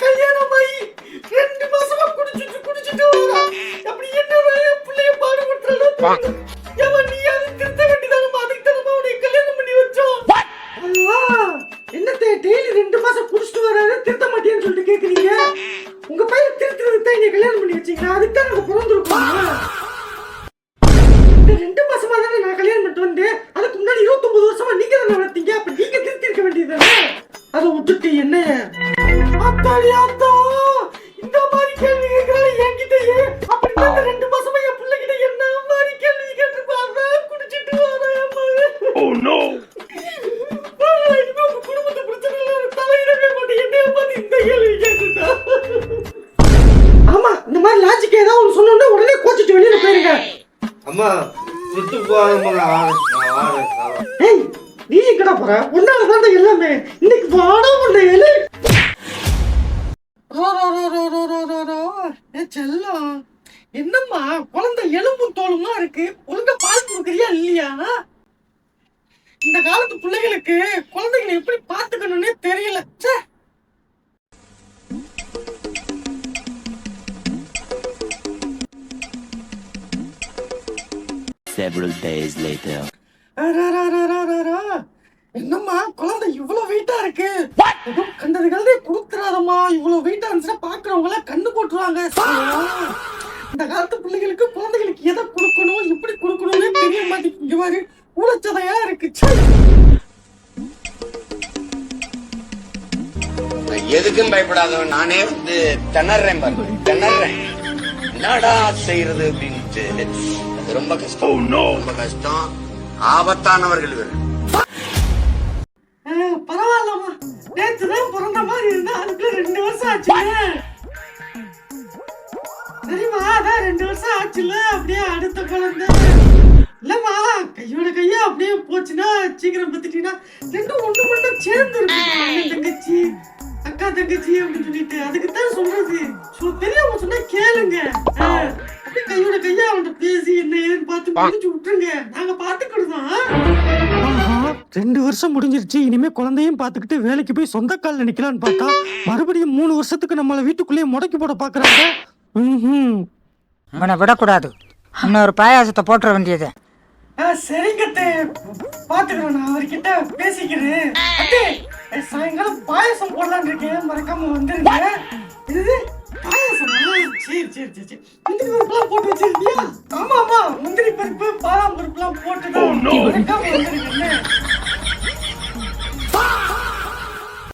கல்யாணமாயி 2 மாசமா குடிச்சிட்டு வரா. அப்படி என்ன பிள்ளைய பாடுபடுறாளோ. ஏமா நீ அதை திருத்த வேண்டியதானமா? அதுக்கு தானமா உன்னை கல்யாணம் பண்ணி வச்சோம். ஐயா என்னத்தை டெய்லி 2 மாசம் குடிச்சிட்டு வராரு திருத்த மாட்டேன்னு சொல்லிட்டு கேக்குறீங்க? உங்க பையன் திருத்துறதுக்கு தான் என்னை கல்யாணம் பண்ணி வச்சீங்களா? அதுக்கு தான் எனக்கு பிறந்திருக்கோம். 2 மாசமா தானே நான் கல்யாணம் பண்ணிட்டு வந்தேன். அதுக்கு முன்னாடி 29 வருஷமா நீங்க தானே வளர்த்தீங்க. அப்ப நீங்க திருத்தி இருக்க வேண்டியதுதானே? அதை விட்டுட்டு என்ன அத்தாடி அத்தா இந்த மாதிரி கேள்வி கேட்கறாரு என்கிட்டயே. அப்படி இந்த 2 மாசமா என் பிள்ளைகிட்ட என்ன மாதிரி கேள்வி கேட்டுருப்பாங்க? குடிச்சிட்டு வரேன். Oh no. உங்க குடும்பத்தை பிரச்சனை தலையிடவே மாட்டேன். என்னைய பார்த்து இந்த கேள்வி கேட்டுட்டா. ஆமா இந்த மாதிரி லாஜிக் ஏதாவது ஒன்று சொன்னோம்னா உடனே கோச்சிட்டு வெளியில போயிருங்க. அம்மா விட்டு போறேன். ஏய் நீ எங்கடா போற? உன்னால தானே எல்லாமே. இன்னைக்கு வாடா பண்ண எழு. செல்லம் என்னம்மா குழந்தை எலும்பும் தோலுமா இருக்கு. ஒழுங்கா பால் கொடுக்குறியா இல்லையா? இந்த காலத்து பிள்ளைகளுக்கு குழந்தைகளை எப்படி பாத்துக்கணும்னே தெரியல. Several days later. என்னம்மா குழந்தை இவ்வளவு வெயிட்டா இருக்கு. கண்டது கலதே கொடுத்துறாதம்மா. இவ்வளவு வெயிட்டா இருந்துச்சுன்னா பாக்குறவங்க எல்லாம் கண்ணு போட்டுருவாங்க. இந்த காலத்து பிள்ளைகளுக்கு குழந்தைகளுக்கு எதை கொடுக்கணும் எப்படி கொடுக்கணும்னே தெரிய மாட்டேங்குது. மாதிரி ஊழச்சதையா இருக்கு. எதுக்கும் பயப்படாதவன் நானே திணறேன் பாருங்க. திணறேன் என்னடா செய்யறது அப்படின்ட்டு. அது ரொம்ப கஷ்டம். ரொம்ப கஷ்டம். ஆபத்தானவர்கள் இவர். பரவாயில்லம்மா நேற்றுதான் பிறந்த மாதிரி இருந்தா அதுக்குள்ள 2 வருஷம் ஆச்சு தெரியுமா? அதான் 2 வருஷம் ஆச்சுல. அப்படியே அடுத்த குழந்தை இல்லம்மா கையோட கையா அப்படியே போச்சுன்னா சீக்கிரம் பத்துட்டீங்கன்னா 2 ஒண்ணு மட்டும் சேர்ந்து இருக்கு. தங்கச்சி அக்கா தங்கச்சி அப்படின்னு சொல்லிட்டு அதுக்குத்தான் சொல்றது. பெரியவங்க சொன்னா கேளுங்க. அப்படியே கையோட கையா அவன்கிட்ட பேசி என்ன ஏன்னு பார்த்து முடிச்சு விட்டுருங்க. நாங்க பாத்துக்கிடுதோம். 2 வருஷம் முடிஞ்சிருச்சு. இனிமே குழந்தையும் பார்த்துக்கிட்டு வேலைக்கு போய் சொந்த காலில் நிக்கலான்னு பார்த்தா மறுபடியும் 3 வருஷத்துக்கு நம்மளை வீட்டுக்குள்ளேயே முடக்கி போட பாக்குறாங்க. அவனை விடக்கூடாது. இன்னொரு பாயாசத்தை போட்டுற வேண்டியது. சரிங்கத்தே பாத்துக்கிறேன். நான் அவர்கிட்ட பேசிக்கிறேன். சாயங்காலம் பாயாசம் போடலான்னு இருக்கேன். மறக்காம வந்துருங்க. இது பாயாசமா? சரி சரி சரி சரி. முந்திரி பருப்புலாம் போட்டு வச்சிருக்கியா? ஆமா ஆமா முந்திரி பருப்பு பாதாம் பருப்புலாம் போட்டுதான். மறக்காம வந்துருங்க.